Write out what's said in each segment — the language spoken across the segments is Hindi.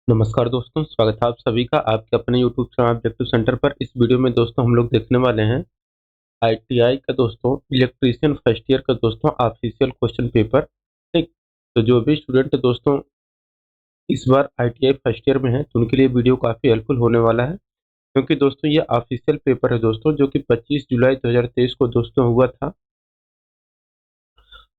नमस्कार दोस्तों, स्वागत है आप सभी का आपके अपने यूट्यूब चैनल ऑब्जेक्टिव सेंटर पर। इस वीडियो में दोस्तों हम लोग देखने वाले हैं आईटीआई का दोस्तों इलेक्ट्रीशियन फर्स्ट ईयर का दोस्तों ऑफिशियल क्वेश्चन पेपर। ठीक, तो जो भी स्टूडेंट दोस्तों इस बार आईटीआई फर्स्ट ईयर में है तो उनके लिए वीडियो काफ़ी हेल्पफुल होने वाला है, क्योंकि दोस्तों ये ऑफिशियल पेपर है दोस्तों, जो कि 25 जुलाई 2023 को दोस्तों हुआ था।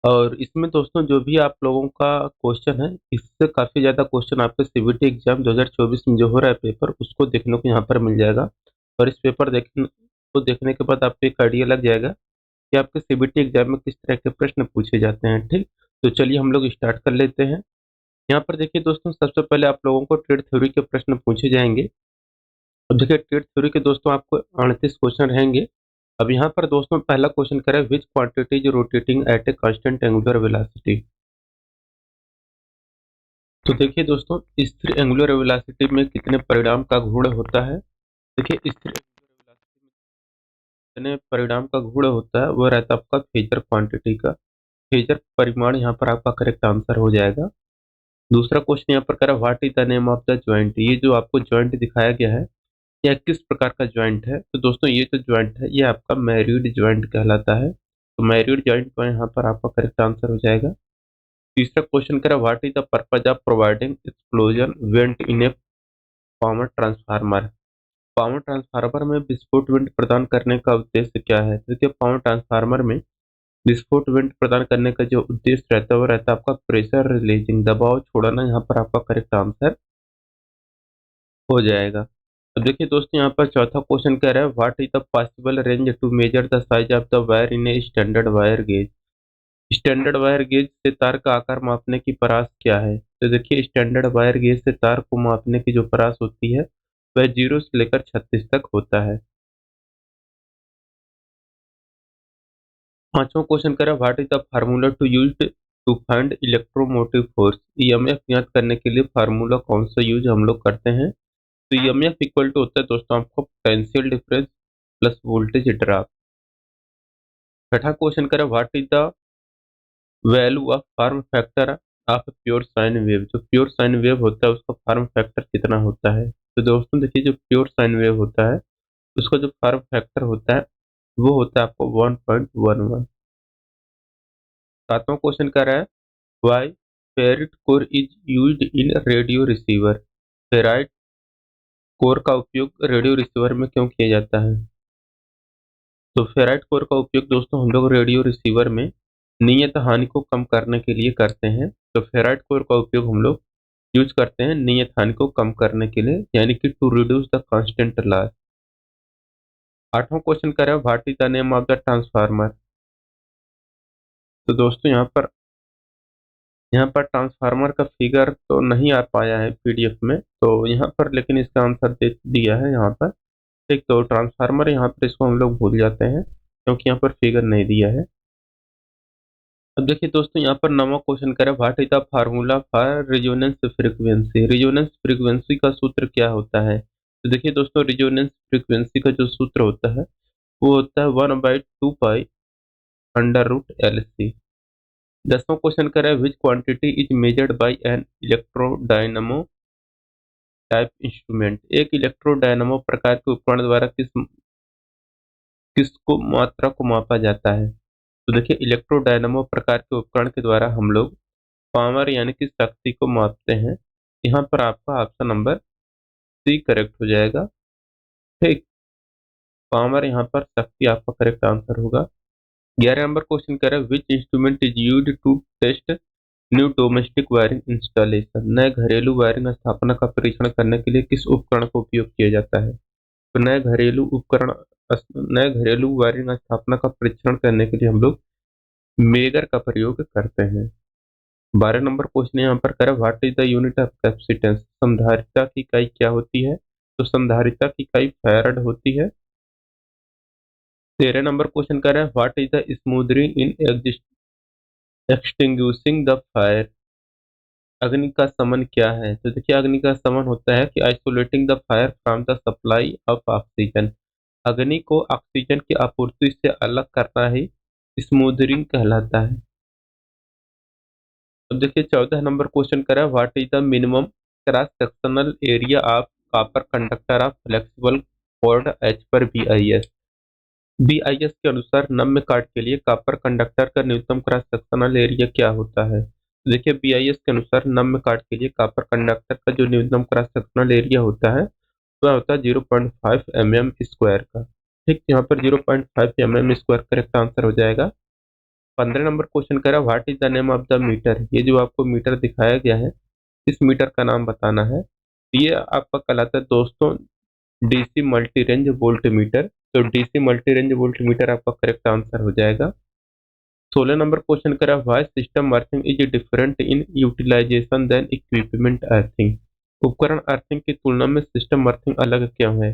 और इसमें दोस्तों जो भी आप लोगों का क्वेश्चन है, इससे काफ़ी ज़्यादा क्वेश्चन आपके सीबीटी एग्जाम 2024 में जो हो रहा है पेपर, उसको देखने को यहाँ पर मिल जाएगा। और इस पेपर देखने के बाद आपको एक आइडिया लग जाएगा कि आपके सीबीटी एग्जाम में किस तरह के प्रश्न पूछे जाते हैं। ठीक, तो चलिए हम लोग स्टार्ट कर लेते हैं। यहाँ पर देखिए दोस्तों, सबसे पहले आप लोगों को ट्रेड थ्योरी के प्रश्न पूछे जाएंगे। अब देखिए ट्रेड थ्योरी के दोस्तों आपको 38 क्वेश्चन रहेंगे। अब यहाँ पर दोस्तों पहला क्वेश्चन करें, which quantity is rotating at a constant angular velocity. तो देखिए दोस्तों, स्थिर एंगुलर वेलोसिटी में कितने परिणाम का गुण होता है। देखिए स्थिर एंगुलर वेलोसिटी में कितने परिणाम का गुण होता है, वो रहता है आपका फेजर क्वांटिटी का। फेजर परिमाण यहाँ पर आपका करेक्ट आंसर हो जाएगा। दूसरा क्वेश्चन यहाँ पर करा, what is the name of the joint. ये जो आपको ज्वाइंट दिखाया गया है, यह किस प्रकार का ज्वाइंट है। तो दोस्तों ये जो ज्वाइंट है, ये आपका मैरिड ज्वाइंट कहलाता है। तो मैरिड ज्वाइंट को यहाँ पर आपका करेक्ट आंसर हो जाएगा। तीसरा क्वेश्चन करा, what is the purpose of providing explosion went in A power transformer. Power transformer में विस्फोट विंड प्रदान करने का उद्देश्य क्या है। तो देखिए पावर ट्रांसफार्मर में विस्फोट विंड प्रदान करने का जो उद्देश्य रहता है, वो रहता है आपका प्रेशर रिलीजिंग, दबाव छोड़ना। यहाँ पर आपका करेक्ट आंसर हो जाएगा। अब देखिए दोस्तों, यहाँ पर चौथा क्वेश्चन कह रहा है, what is the possible range to measure the size of the wire in a standard wire gauge. Standard wire gauge से तार का आकार मापने की परास क्या है। तो देखिए स्टैंडर्ड वायर गेज से तार को मापने की जो परास होती है, वह 0 से लेकर 36 तक होता है। पांचवा क्वेश्चन कह रहा है, what is the formula to use to find electromotive force. EMF ज्ञात करने के लिए फार्मूला कौन सा यूज हम लोग करते हैं। तो ईएमएफ इक्वल टू होता है दोस्तों आपको potential difference plus voltage drop. छठा क्वेश्चन करें, what is the value of form factor of pure sine wave. जो प्योर साइन वेव होता है उसका फॉर्म फैक्टर कितना होता है। तो दोस्तों देखिए, जो प्योर साइन वेव होता है उसका जो फॉर्म फैक्टर होता है, वो होता है आपको 1.11। सातवां क्वेश्चन कर रहा है, why ferrite core is used in radio receiver. Ferrite core का उपयोग रेडियो रिसीवर में क्यों किया जाता है। तो फेराइट कोर का उपयोग दोस्तों हम लोग रेडियो रिसीवर में नियत हानि को कम करने के लिए करते हैं। तो फेराइट कोर का उपयोग हम लोग यूज करते हैं नियत हानि को कम करने के लिए, यानी कि to reduce the constant loss. आठवां क्वेश्चन कर रहा है, what is the name of the transformer. तो दोस्तों यहाँ पर ट्रांसफार्मर का फिगर तो नहीं आ पाया है पीडीएफ में, तो यहाँ पर लेकिन इसका आंसर दे दिया है यहाँ पर। ठीक, तो ट्रांसफार्मर यहाँ पर इसको हम लोग भूल जाते हैं, क्योंकि यहाँ पर फिगर नहीं दिया है। अब देखिए दोस्तों, यहाँ पर नवा क्वेश्चन करें, what is the formula for resonance frequency. Resonance frequency का सूत्र क्या होता है। तो देखिए दोस्तों, रिजोनेंस फ्रीक्वेंसी का जो सूत्र होता है, वो होता है 1/2 pi under root L C. दसवां क्वेश्चन करें, which quantity is measured by an electrodynamo type instrument. एक इलेक्ट्रोडायनमो प्रकार के उपकरण द्वारा किसको मात्रा को मापा जाता है। तो देखिए इलेक्ट्रोडायनमो प्रकार के उपकरण के द्वारा हम लोग पावर यानी कि शक्ति को मापते हैं। यहाँ पर आपका ऑप्शन नंबर सी करेक्ट हो जाएगा। ठीक, पावर यहाँ पर शक्ति आपका करेक्ट आंसर होगा। 11 नंबर क्वेश्चन कह रहा है, which instrument is used to test new domestic wiring installation. नए घरेलू वायरिंग स्थापना का परीक्षण करने के लिए किस उपकरण का उपयोग किया जाता है। तो नए घरेलू वायरिंग स्थापना का परीक्षण करने के लिए हम लोग मेगर का प्रयोग करते हैं। 12 नंबर क्वेश्चन यहाँ पर करें, what is the unit of capacitance. संधारित्रता की इकाई क्या होती है। तो संधारित्रता की इकाई फैराड होती है। 13 नंबर क्वेश्चन कर रहे हैं, what is the smothering in extinguishing the fire. अग्नि का शमन क्या है। तो देखिए अग्नि का शमन होता है कि isolating the fire from the supply of oxygen. अग्नि को ऑक्सीजन की आपूर्ति से अलग करना ही स्मूदरिंग कहलाता है। अब देखिए 14 नंबर क्वेश्चन करा, what is the minimum cross sectional area of copper conductor of flexible cord as per BIS। BIS के अनुसार नम्य कार्ड के लिए कॉपर कंडक्टर का न्यूनतम क्रॉस सेक्शनल एरिया क्या होता है? तो देखिए BIS के अनुसार नम्य कार्ड के लिए कॉपर कंडक्टर का जो न्यूनतम क्रॉस सेक्शनल एरिया होता है वह होता है 0.5 mm स्क्वायर का। ठीक, यहाँ पर 0.5 mm स्क्वायर करेक्ट आंसर हो जाएगा। 15 नंबर क्वेश्चन कह रहा है what is the name of the meter. ये जो आपको मीटर दिखाया गया है इस मीटर का नाम बताना है। ये आपका कहलाता है दोस्तों DC multi range voltmeter. तो DC multi range voltmeter आपका करेक्ट आंसर हो जाएगा। 16 नंबर क्वेश्चन करा why system earthing is different in utilization than equipment earthing. उपकरण अर्थिंग की तुलना में सिस्टम अर्थिंग अलग क्यों है?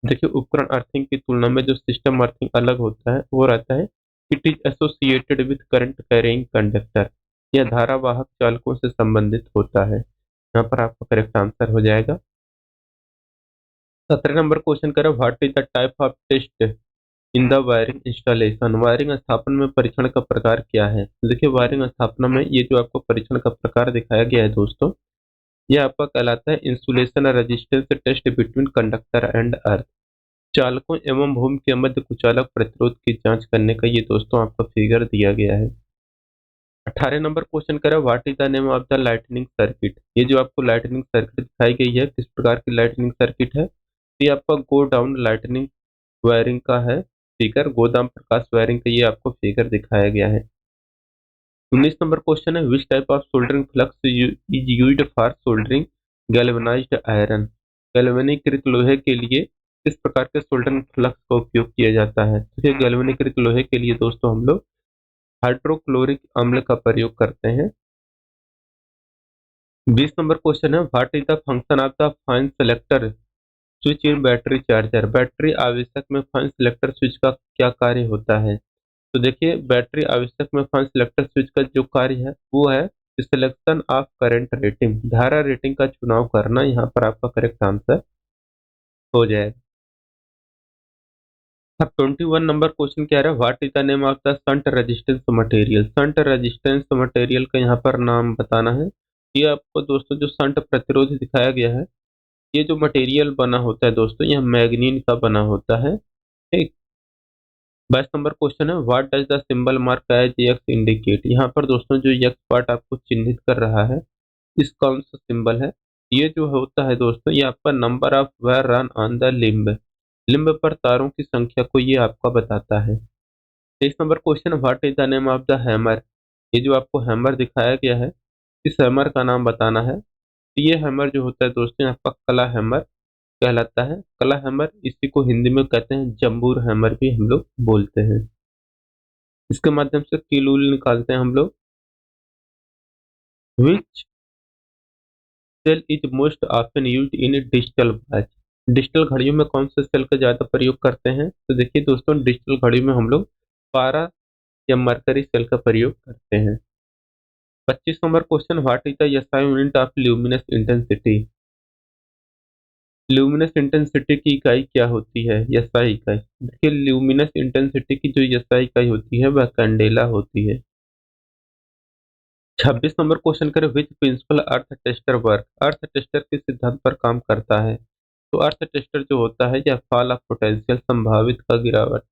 देखिए उपकरण अर्थिंग की तुलना में जो सिस्टम अर्थिंग अलग होता है वो रहता है it is associated with current carrying conductor. यह धारावाहक चालकों से संबंधित होता है। यहाँ पर आपका करेक्ट आंसर हो जाएगा। 17 नंबर क्वेश्चन करें what is the type of test in the wiring installation. Wiring स्थापन में परीक्षण का प्रकार क्या है? देखिए वायरिंग स्थापना में ये जो आपको परीक्षण का प्रकार दिखाया गया है दोस्तों यह आपका कहलाता है insulation resistance test between conductor and earth. चालकों एवं भूमि के मध्य कुचालक प्रतिरोध की जांच करने का ये दोस्तों आपका फिगर दिया गया है। 18 नंबर क्वेश्चन करें what is the name of the lightning circuit. ये जो आपको लाइटनिंग सर्किट दिखाई गई है किस प्रकार की लाइटनिंग सर्किट है? तो ये आपका गो डाउन लाइटनिंग वायरिंग का है फिगर। गोदाम प्रकाश वायरिंग का ये आपको फिगर दिखाया गया है। 19 नंबर क्वेश्चन है which type of soldering flux is used for soldering galvanised iron. गैल्वेनीकृत लोहे के लिए किस प्रकार के सोल्डरिंग फ्लक्स का उपयोग किया जाता है? तो ये गैल्वेनीकृत लोहे के लिए दोस्तों हम लोग हाइड्रोक्लोरिक अम्ल का प्रयोग करते हैं। 20 नंबर क्वेश्चन है what is the function of the fine selector switch in battery charger. Battery आवेशक में फाइन सेलेक्टर स्विच का क्या कार्य होता है? तो देखिए बैटरी आवेशक में फाइन सेलेक्टर स्विच का जो कार्य है वो है सिलेक्शन ऑफ करंट रेटिंग। धारा रेटिंग का चुनाव करना। यहाँ पर आपका करेक्ट आंसर हो जाएगा। अब 21 नंबर क्वेश्चन क्या है what is the name of the shunt resistance material. Shunt resistance material का यहाँ पर नाम बताना है। ये आपको दोस्तों जो शंट प्रतिरोध दिखाया गया है ये जो मटेरियल बना होता है दोस्तों यह मैग्नीन का बना होता है। ठीक, 22 नंबर क्वेश्चन है what does the symbol mark as X indicate. यहाँ पर दोस्तों जो एक्स पार्ट आपको चिन्हित कर रहा है इस कौन सा सिंबल है? ये जो होता है दोस्तों ये आपका number of wire run on the limb. Limb पर तारों की संख्या को ये आपका बताता है। 23 number question what is the name of the hammer. ये जो आपको हैमर दिखाया गया है इस हैमर का नाम बताना है। तो ये हैमर जो होता है दोस्तों आपका कला हैमर कहलाता है। कला हैमर इसी को हिंदी में कहते हैं जम्बूर हैमर भी हम लोग बोलते हैं। इसके माध्यम से कील उल निकालते हैं हम लोग। Which cell is most often used in digital watch. Digital घड़ियों में कौन से सेल का ज्यादा प्रयोग करते हैं? तो देखिए दोस्तों डिजिटल घड़ियों में हम लोग पारा या मरकरी सेल का प्रयोग करते हैं। 25 number question what is the SI unit of luminous intensity. Luminous intensity की इकाई क्या होती है? एसआई इकाई। देखिए ल्यूमिनस इंटेंसिटी की जो एसआई इकाई होती है वह कैंडेला होती है। 26 नंबर क्वेश्चन करें which principle earth tester work. Earth tester किस सिद्धांत पर काम करता है? तो अर्थ टेस्टर जो होता है यह फॉल ऑफ पोटेंशियल संभावित का गिरावट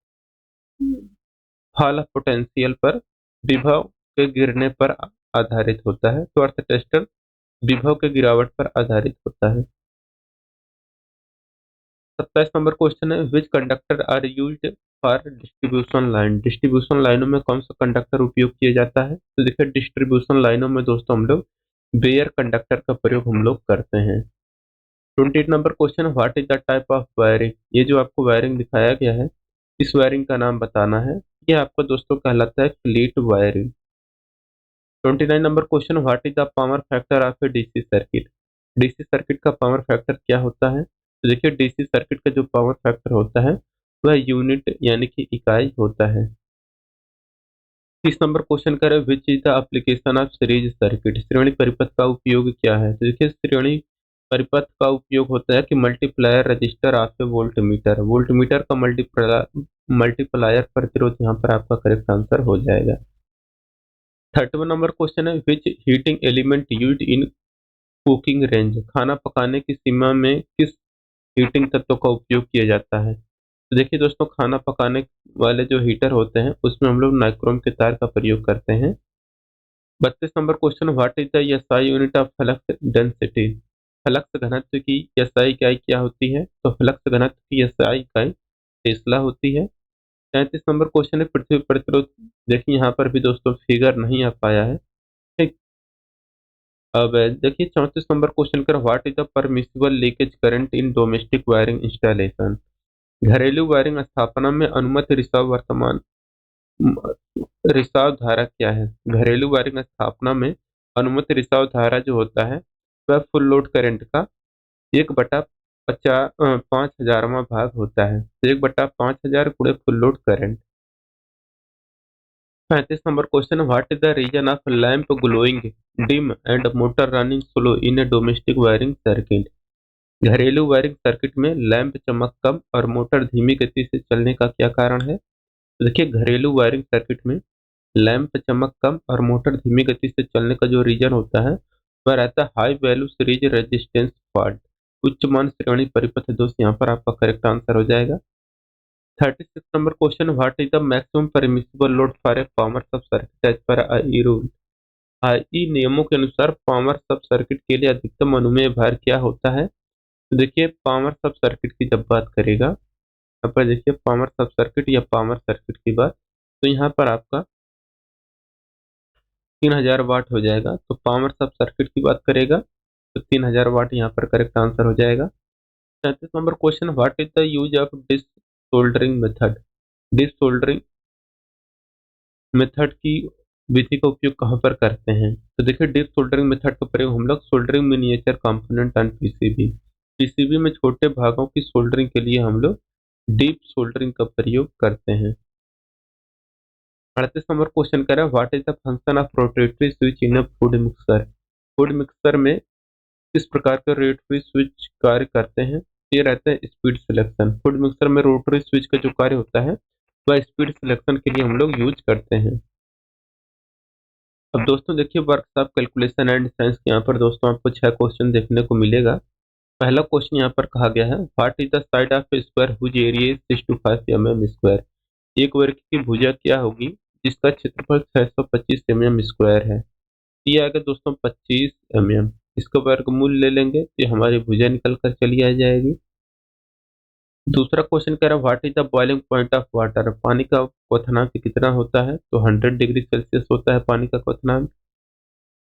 फॉल ऑफ पोटेंशियल पर विभव के गिरने पर आधारित होता है। तो अर्थ टेस्टर विभव के गिरावट पर आधारित होता है। 27 नंबर क्वेश्चन है which conductor are used for distribution line. Distribution लाइनों में कौन सा कंडक्टर उपयोग किया जाता है? तो देखिए डिस्ट्रीब्यूशन लाइनों में दोस्तों हम लोग बेयर कंडक्टर का प्रयोग हम लोग करते हैं। 28 number question what is the type of wiring. ये जो आपको वायरिंग दिखाया गया है इस वायरिंग का नाम बताना है। ये आपका दोस्तों कहलाता है क्लीट wiring. 29 number question what is the power factor of A DC circuit. DC circuit का पावर फैक्टर क्या होता है? तो देखिए डीसी सर्किट का जो पावर फैक्टर होता है वह यूनिट यानी कि इकाई होता है। 30 नंबर क्वेश्चन करें which is the application of series circuit. श्रेणी परिपथ का उपयोग क्या है? तो देखिए श्रेणी परिपथ का उपयोग होता है कि multiplier register of A volt meter. Volt meter का मल्टीप्लायर प्रतिरोध यहाँ पर आपका करेक्ट आंसर हो जाएगा। 31 नंबर क्वेश्चन है which heating element used in cooking range, खाना पकाने की सीमा में किस हीटिंग तत्व का उपयोग किया जाता है? तो देखिए दोस्तों, खाना पकाने वाले जो हीटर होते हैं उसमें हम लोग नाइक्रोम के तार का प्रयोग करते हैं। 32 number question, what is the SI unit of flux density? Flux घनत्व की एसआई इकाई क्या होती है? तो फ्लक्स घनत्व की एसआई इकाई टेस्ला होती है। 33 नंबर क्वेश्चन है, पृथ्वी प्रतिरोध। देखिए यहाँ पर भी दोस्तों फिगर नहीं आ पाया है। ठीक। अब देखिए 34 नंबर क्वेश्चन कर, what is the permissible leakage current in domestic wiring installation? घरेलू वायरिंग स्थापना में अनुमत रिसाव धारा क्या है? घरेलू वायरिंग स्थापना में अनुमत रिसाव धारा जो होता है वह फुल लोड करंट का 1/5000वां भाग होता है। तो 1/5000 गुणे full load current. 35 number question, what is the reason of lamp glowing dim and motor running slow in a domestic wiring circuit? घरेलू वायरिंग सर्किट में लैंप चमक कम और मोटर धीमी गति से चलने का क्या कारण है? तो देखिए घरेलू वायरिंग सर्किट में लैंप चमक कम और मोटर धीमी गति से चलने का जो रीजन होता है वह रहता है high value series resistance fault, उच्च मान श्रेणी परिपथ। दोस्त यहाँ पर आपका करेक्ट आंसर हो जाएगा। 36 number question, what is the maximum permissible load for a power sub circuit as per I rule? आई नियमों के अनुसार पावर सब सर्किट के लिए अधिकतम अनुमेय भार क्या होता है? तो देखिए पावर सब सर्किट की जब बात करेगा, यहाँ पर देखिए पावर सब सर्किट या पावर सर्किट की बात, तो यहाँ पर आपका 3000 वाट हो जाएगा। तो पावर सब सर्किट की बात करेगा तो 3000 वाट यहाँ पर करेक्ट आंसर हो जाएगा। 37 number question, what is the use of disc soldering method? Disc soldering method की विधि का उपयोग कहाँ पर करते हैं? तो देखिए डिस्क सोल्डरिंग मेथड का प्रयोग हम लोग soldering miniature component and PCB, PCB में छोटे भागों की सोल्डरिंग के लिए हम लोग डीप सोल्डरिंग का प्रयोग करते हैं। 38 नंबर क्वेश्चन कह रहा है, what is the function of rotary switch in a food mixer? Food mixer में किस प्रकार के रोटरी स्विच कार्य करते हैं? ये रहता है स्पीड सिलेक्शन। फूड मिक्सर में रोटरी स्विच का जो कार्य होता है वह स्पीड सिलेक्शन के लिए हम लोग यूज करते हैं। अब दोस्तों देखिए वर्कशॉप कैलकुलेशन एंड साइंस के यहाँ पर दोस्तों आपको 6 क्वेश्चन देखने को मिलेगा। पहला क्वेश्चन यहाँ पर कहा गया है, what is the side of a square whose area is 625 mm²? एक वर्ग की भुजा क्या होगी जिसका क्षेत्रफल 625 mm² है? ये आएगा दोस्तों 25 mm। इसका वर्गमूल ले लेंगे तो ये हमारी भुजा निकल कर चली आ जाएगी। दूसरा क्वेश्चन कह रहा है, what is the boiling point of water? पानी का क्वथनांक कितना होता है? तो 100 डिग्री सेल्सियस होता है पानी का क्वथनांक।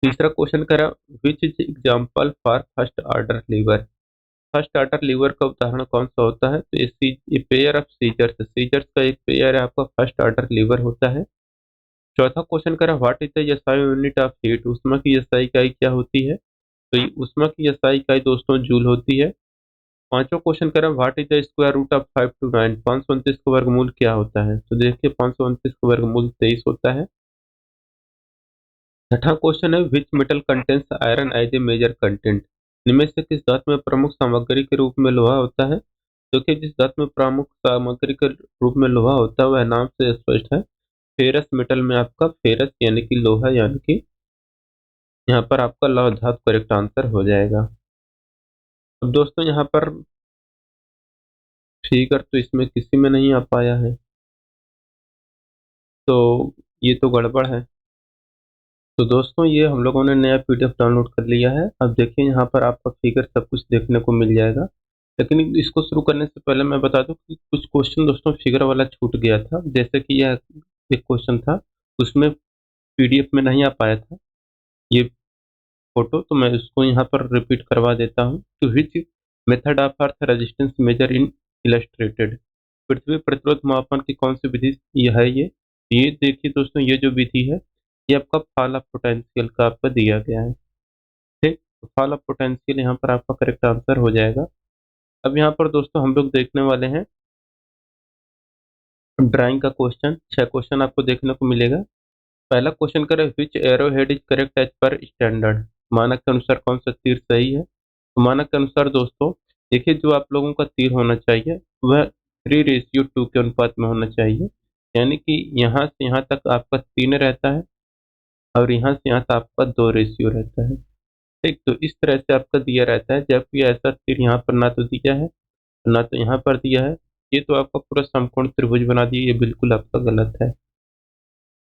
तीसरा क्वेश्चन कह रहा है, which is example for first order liver? First order liver का उदाहरण कौन सा होता है? तो ये पेयर ऑफ सीजर्स, सीजर्स का एक पेयर है आपका फर्स्ट ऑर्डर लीवर होता है। चौथा क्वेश्चन कह रहा है, what is the SI unit of heat? उष्मा की एसआई इकाई क्या होती है? तो ये उष्मा की एसआई इकाई दोस्तों जूल होती है। पांचवा क्वेश्चन करें, what is the square root of 5 to 9? 529 का वर्गमूल क्या होता है? तो देखिए 529 का वर्गमूल 23 होता है। छठा क्वेश्चन है, which metal contains iron as a major content? इनमें से किस धातु में प्रमुख सामग्री के रूप में लोहा होता है? देखिए जिस धातु में प्रमुख सामग्री के रूप में लोहा होता है वह नाम से स्पष्ट है, फेरस मेटल में आपका फेरस यानी कि लोहा, यानी कि यहाँ पर आपका लौह धातु करेक्ट आंसर हो जाएगा। अब दोस्तों यहाँ पर फिगर तो इसमें किसी में नहीं आ पाया है, तो ये तो गड़बड़ है। तो दोस्तों ये हम लोगों ने नया पीडीएफ डाउनलोड कर लिया है। अब देखिए यहाँ पर आपका फिगर सब कुछ देखने को मिल जाएगा। लेकिन इसको शुरू करने से पहले मैं बता दूं कि कुछ क्वेश्चन दोस्तों फिगर वाला छूट गया था। जैसे कि यह एक क्वेश्चन था, उसमें पीडीएफ में नहीं आ पाया था ये फोटो, तो मैं इसको यहाँ पर रिपीट करवा देता हूँ। तो which method of earth resistance measure in illustrated? पृथ्वी प्रतिरोध मापन की कौन सी विधि यह है? ये देखिए दोस्तों, ये जो विधि है ये आपका फॉल ऑफ पोटेंशियल का आपका दिया गया है। ठीक, तो फॉल ऑफ पोटेंशियल यहाँ पर आपका करेक्ट आंसर हो जाएगा। अब यहाँ पर दोस्तों हम लोग देखने वाले हैं ड्राइंग का क्वेश्चन। 6 क्वेश्चन आपको देखने को मिलेगा। पहला क्वेश्चन करें, which arrow head is correct as per standard? मानक के अनुसार कौन सा तीर सही है? तो मानक के अनुसार दोस्तों देखिए जो आप लोगों का तीर होना चाहिए वह 3:2 के अनुपात में होना चाहिए, यानी कि यहाँ से यहाँ तक आपका 3 रहता है और यहाँ से यहाँ तक आपका 2 रेशियो रहता है। ठीक, तो इस तरह से आपका दिया रहता है, जबकि ऐसा तीर यहाँ पर ना तो दिया है ना तो यहाँ पर दिया है। ये तो आपका पूरा समकोण त्रिभुज बना दिया, ये बिल्कुल आपका गलत है।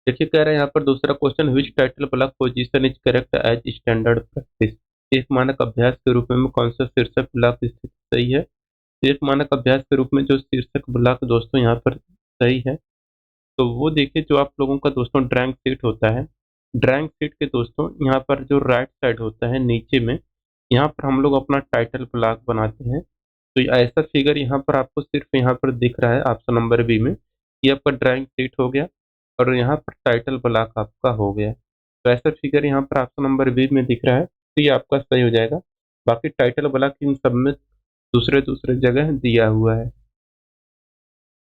देखिए कह रहे हैं यहाँ पर दूसरा question, which title block position is correct as standard practice. एक मानक अभ्यास के रूप में कौन सा शीर्षक ब्लॉक स्थिति सही है। एक मानक अभ्यास के रूप में जो शीर्षक ब्लॉक दोस्तों यहाँ पर सही है, तो वो देखिए जो आप लोगों का दोस्तों ड्राइंग शीट होता है। ड्राइंग शीट के दोस्तों यहाँ पर जो राइट साइड होता है नीचे में, यहाँ पर हम लोग अपना टाइटल ब्लॉक बनाते हैं। तो ऐसा फिगर यहाँ पर आपको सिर्फ यहाँ पर दिख रहा है ऑप्शन नंबर बी में, ये आपका ड्राइंग शीट हो गया और यहाँ पर टाइटल ब्लॉक आपका हो गया। तो ऐसा फिगर यहाँ पर ऑप्शन नंबर बी में दिख रहा है, तो ये आपका सही हो जाएगा। बाकी टाइटल ब्लॉक इन सब में दूसरे दूसरे जगह दिया हुआ है।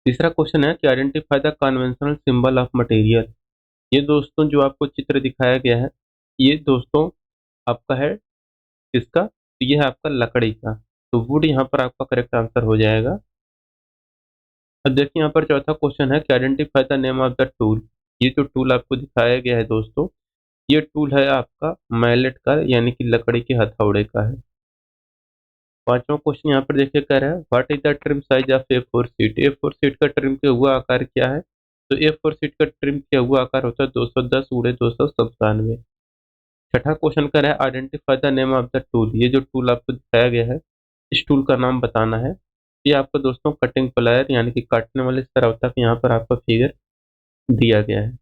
तीसरा क्वेश्चन है कि identify the conventional symbol of material. ये दोस्तों जो आपको चित्र दिखाया गया है, ये दोस्तों आपका है किसका, तो ये है आपका लकड़ी का। तो वुड यहाँ पर आपका करेक्ट आंसर हो जाएगा। अब देखिए यहाँ पर चौथा क्वेश्चन है कि identify the name of the tool. ये जो टूल आपको दिखाया गया है दोस्तों, ये टूल है आपका मैलेट का, यानी कि लकड़ी के हथौड़े का है। पांचवा क्वेश्चन यहाँ पर देखिए कह रहा है what is the trim size of A four seat. A four seat का ट्रिम किया हुआ आकार क्या है। तो ए फोर सीट का ट्रिम किया हुआ आकार होता है 210 गुणे 297। छठा क्वेश्चन कर रहा है identify the name of the tool. ये जो टूल आपको दिखाया गया है, इस टूल का नाम बताना है। ये आपको दोस्तों कटिंग प्लायर यानी कि काटने वाले सरवतक यहाँ पर आपका फिगर दिया गया है।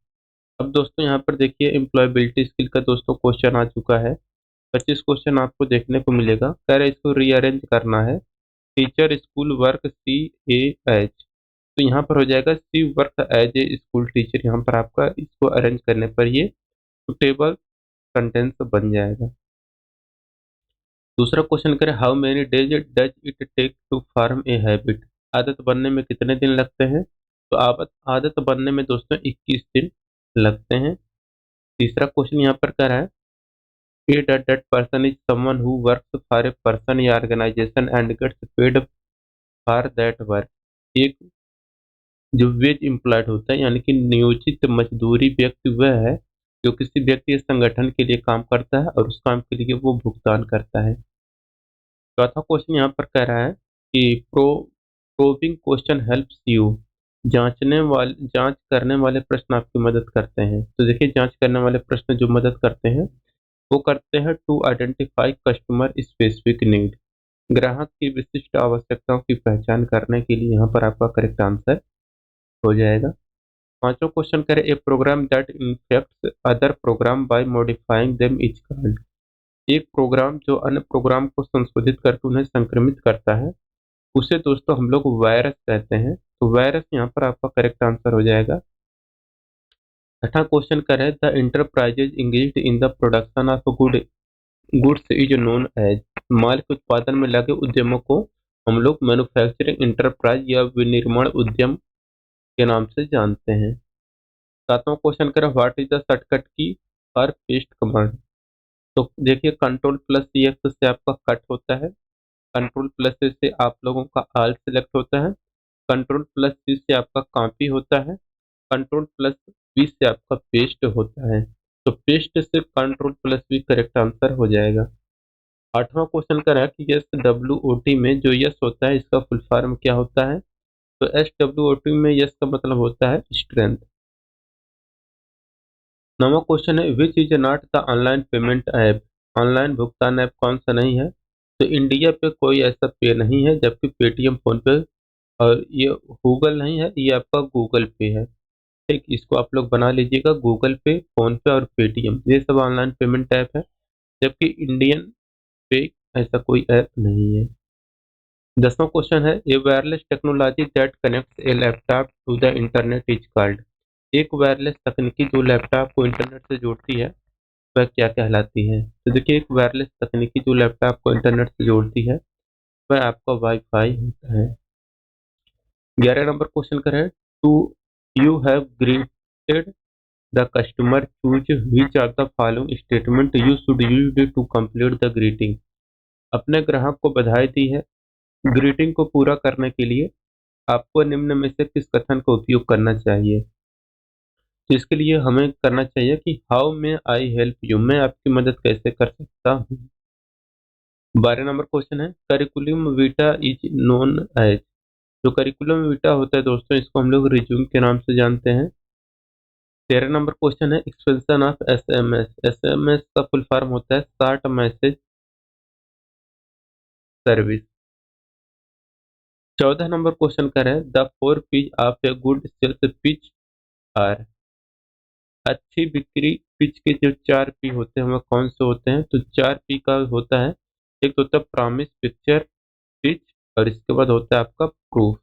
अब दोस्तों यहाँ पर देखिए एम्प्लॉयबिलिटी स्किल का दोस्तों क्वेश्चन आ चुका है। 25 क्वेश्चन आपको देखने को मिलेगा। कह रहे इसको रीअरेंज करना है। Teacher school work C A H, तो यहाँ पर हो जाएगा C work as a school teacher. यहाँ पर आपका इसको अरेंज करने पर ये सुटेबल सेंटेंस बन जाएगा। दूसरा क्वेश्चन करें how many days does it take to form a habit. आदत बनने में कितने दिन लगते हैं। तो आदत बनने में दोस्तों 21 दिन लगते हैं। तीसरा क्वेश्चन यहाँ पर कह रहा है a date person is someone who works for a person या organisation and gets paid for that work. एक जो वेज एम्प्लॉयड होता है यानी कि नियोजित मजदूरी व्यक्ति वह है जो किसी व्यक्ति या संगठन के लिए काम करता है और उस काम के लिए वो भुगतान करता है। चौथा क्वेश्चन यहाँ पर कह रहा है कि प्रोबिंग क्वेश्चन हेल्प्स यू। जांच करने वाले प्रश्न आपकी मदद करते हैं। तो देखिए जांच करने वाले प्रश्न जो मदद करते हैं वो करते हैं to identify customer specific need. ग्राहक की विशिष्ट आवश्यकताओं की पहचान करने के लिए यहाँ पर आपका करेक्ट आंसर हो जाएगा। पांचवा क्वेश्चन करें a program that infects other program by modifying them is called. एक प्रोग्राम जो अन्य प्रोग्राम को संशोधित करके उन्हें संक्रमित करता है उसे दोस्तों हम लोग वायरस कहते हैं। तो वायरस यहाँ पर आपका करेक्ट आंसर हो जाएगा। छठा क्वेश्चन करें the enterprises engaged in the production of goods is known as. माल के उत्पादन में लगे उद्यमों को हम लोग मैन्युफैक्चरिंग इंटरप्राइज या विनिर्माण उद्यम के नाम से जानते हैं। सातवां क्वेश्चन करें व्हाट इज द शॉर्टकट की फॉर पेस्ट कमांड। तो देखिए कंट्रोल प्लस सी एक्स से आपका कट होता है, कंट्रोल प्लस ए से आप लोगों का आल सेलेक्ट होता है, कंट्रोल प्लस सी से आपका कॉपी होता है, कंट्रोल प्लस वी से आपका पेस्ट होता है। तो पेस्ट से control plus V correct answer हो जाएगा। आठवां क्वेश्चन का है कि एस डब्ल्यू ओ टी में जो यस होता है इसका फुल फॉर्म क्या होता है। तो एस डब्ल्यू ओ टी में यस का मतलब होता है स्ट्रेंथ। नवा क्वेश्चन है which is not the online payment app. Online भुगतान ऐप कौन सा नहीं है। तो इंडिया पे कोई ऐसा पे नहीं है, जबकि पेटीएम फोन पे और ये गूगल नहीं है, ये आपका गूगल पे है। ठीक, इसको आप लोग बना लीजिएगा, गूगल पे, फोन पे और पेटीएम ये सब ऑनलाइन पेमेंट ऐप है, जबकि इंडियन पे ऐसा कोई ऐप नहीं है। 10वां क्वेश्चन है a wireless technology that connects a laptop to the internet is called. एक वायरलेस तकनीकी जो लैपटॉप को इंटरनेट से जोड़ती है वह क्या कहलाती है। तो देखिए एक वायरलेस तकनीकी जो लैपटॉप को इंटरनेट से जोड़ती है वह आपका वाईफाई होता है। 11 नंबर क्वेश्चन करें to you have greeted the customer choose which of the following statement you should use to complete the greeting. अपने ग्राहक को बधाई दी है, ग्रीटिंग को पूरा करने के लिए आपको निम्न में से किस कथन का उपयोग करना चाहिए। तो इसके लिए हमें करना चाहिए कि how may I help you, मैं आपकी मदद कैसे कर सकता हूँ। 12 नंबर क्वेश्चन है curriculum vitae is known as. जो करिकुलम विटा होता है दोस्तों, इसको हम लोग रिज्यूम के नाम से जानते हैं। 13 नंबर क्वेश्चन है एक्सपेंशन ऑफ एसएमएस। एसएमएस का फुल फॉर्म होता है short message service. 14 number question कर है the four Ps of a good sales pitch are. अच्छी बिक्री पिच के जो 4 पी होते हैं वह कौन से होते हैं? तो 4 पी का होता है, एक तो होता है प्रॉमिस, पिक्चर, पिच, और इसके बाद होता है आपका प्रूफ।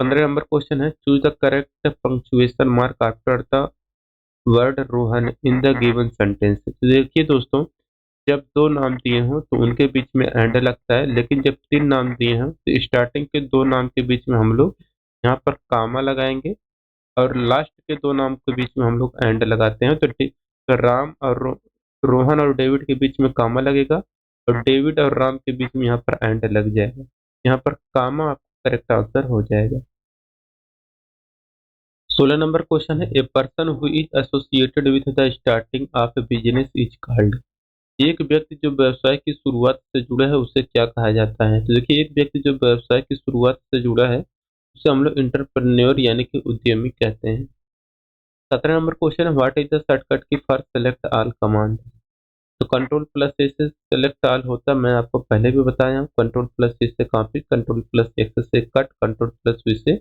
15 नंबर क्वेश्चन है choose the correct punctuation mark after the word Rohan in the given sentence. तो देखिए दोस्तों, जब दो नाम दिए हों तो उनके बीच में एंड लगता है, लेकिन जब 3 नाम दिए हों तो स्टार्टिंग के 2 नाम के बीच में हम लोग यहाँ पर कामा लगाएंगे, और लास्ट के 2 नाम के बीच में हम लोग एंड लगाते हैं। तो राम और रोहन और डेविड के बीच में कामा लगेगा, और डेविड और राम के बीच में यहाँ पर एंड लग जाएगा। यहाँ पर कामा आपका करेक्ट आंसर हो जाएगा। 16 नंबर क्वेश्चन है a person who is associated with the starting of A business is called. एक व्यक्ति जो व्यवसाय की शुरुआत से जुड़ा है उसे क्या कहा जाता है? तो देखिए, एक व्यक्ति जो व्यवसाय की शुरुआत से जुड़ा है उसे हम लोग इंटरप्रेन्योर यानी कि उद्यमी कहते हैं। 17 नंबर क्वेश्चन है व्हाट इज द शॉर्टकट की फॉर सेलेक्ट ऑल कमांड। तो कंट्रोल प्लस ए से सेलेक्ट ऑल होता है, मैं आपको पहले भी बताया हूँ। कंट्रोल प्लस सी से कॉपी, कंट्रोल प्लस एक्स से कट, कंट्रोल प्लस वी से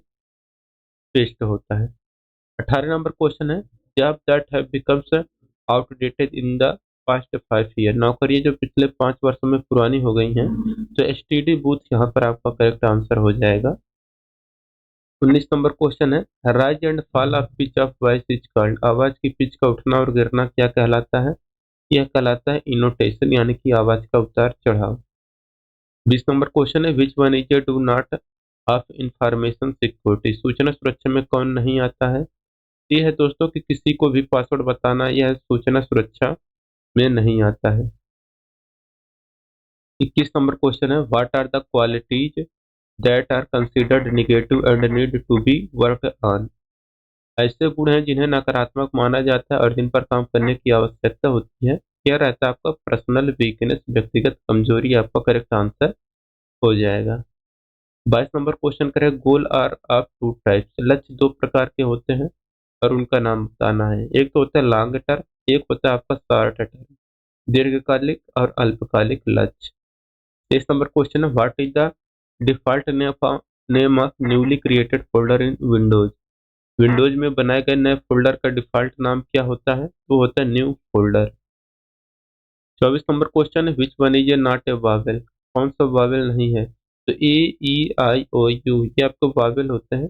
पेस्ट होता है। 18 नंबर क्वेश्चन है job that have becomes outdated in the past 5 year. नौकरियां जो पिछले 5 वर्षों में पुरानी हो गई हैं, तो एसटीडी बूथ यहाँ पर आपका करेक्ट आंसर हो जाएगा। 19 नंबर क्वेश्चन है rise and fall of pitch of voice is called. आवाज की पिच का उठना और गिरना क्या कहलाता है? यह कहलाता है इनोटेशन यानी कि आवाज का उतार चढ़ाव। 20 नंबर क्वेश्चन है which one is a do not of information security. सूचना सुरक्षा में कौन नहीं आता है? ये है दोस्तों कि किसी को भी पासवर्ड बताना, यह सूचना सुरक्षा में नहीं आता है। 21 नंबर क्वेश्चन है what are the qualities that are considered negative and need to be work on. ऐसे गुण हैं जिन्हें नकारात्मक माना जाता है और जिन पर काम करने की आवश्यकता होती है। क्या रहता है आपका पर्सनल वीकनेस, व्यक्तिगत कमजोरी, आपका करेक्ट आंसर हो जाएगा। 22 नंबर क्वेश्चन करें गोल आर ऑफ टू टाइप्स। लक्ष्य 2 प्रकार के होते हैं और उनका नाम बताना है। एक तो होता है लॉन्ग टर्म, एक होता है आपका शॉर्ट टर्म, दीर्घकालिक और अल्पकालिक लक्ष्य। 23 नंबर क्वेश्चन है what is the default name of newly created folder in Windows. Windows में बनाए गए नए फोल्डर का डिफॉल्ट नाम क्या होता है? वो होता है न्यू फोल्डर। 24 नंबर क्वेश्चन है which one is a not a Wavell. कौन सा वावेल नहीं है? तो ए, ई, आई, ओ, यू ये आपको वावेल होते हैं,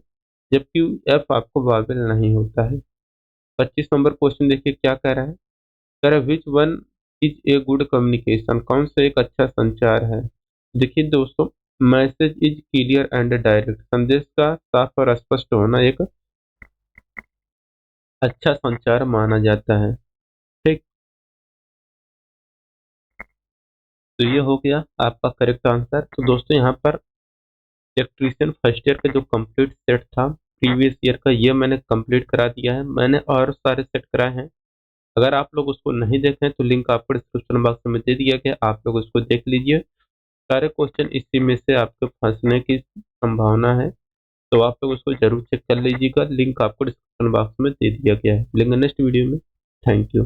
जबकि एफ आपको वावेल नहीं होता है। 25 नंबर क्वेश्चन देखिए क्या कह रहा है। कह रहा है which one is a good communication. कौन सा एक अच्छा संचार है? देखिए दोस्तों, message is clear and direct. संदेश का साफ और स्पष्ट होना एक अच्छा संचार माना जाता है। ठीक, तो ये हो गया आपका करेक्ट आंसर। तो दोस्तों यहाँ पर इलेक्ट्रीशियन फर्स्ट ईयर का जो कंप्लीट सेट था प्रीवियस ईयर का, ये मैंने कंप्लीट करा दिया है। मैंने और सारे सेट कराए हैं। अगर आप लोग उसको नहीं देखें तो लिंक आपको डिस्क्रिप्शन बॉक्स में दे दिया गया, आप लोग उसको देख लीजिए। सारे क्वेश्चन इसी में से आपके फंसने की संभावना है, तो आप लोग उसको जरूर चेक कर लीजिएगा। लिंक आपको डिस्क्रिप्शन बॉक्स में दे दिया गया है। मिलेंगे नेक्स्ट वीडियो में। Thank you.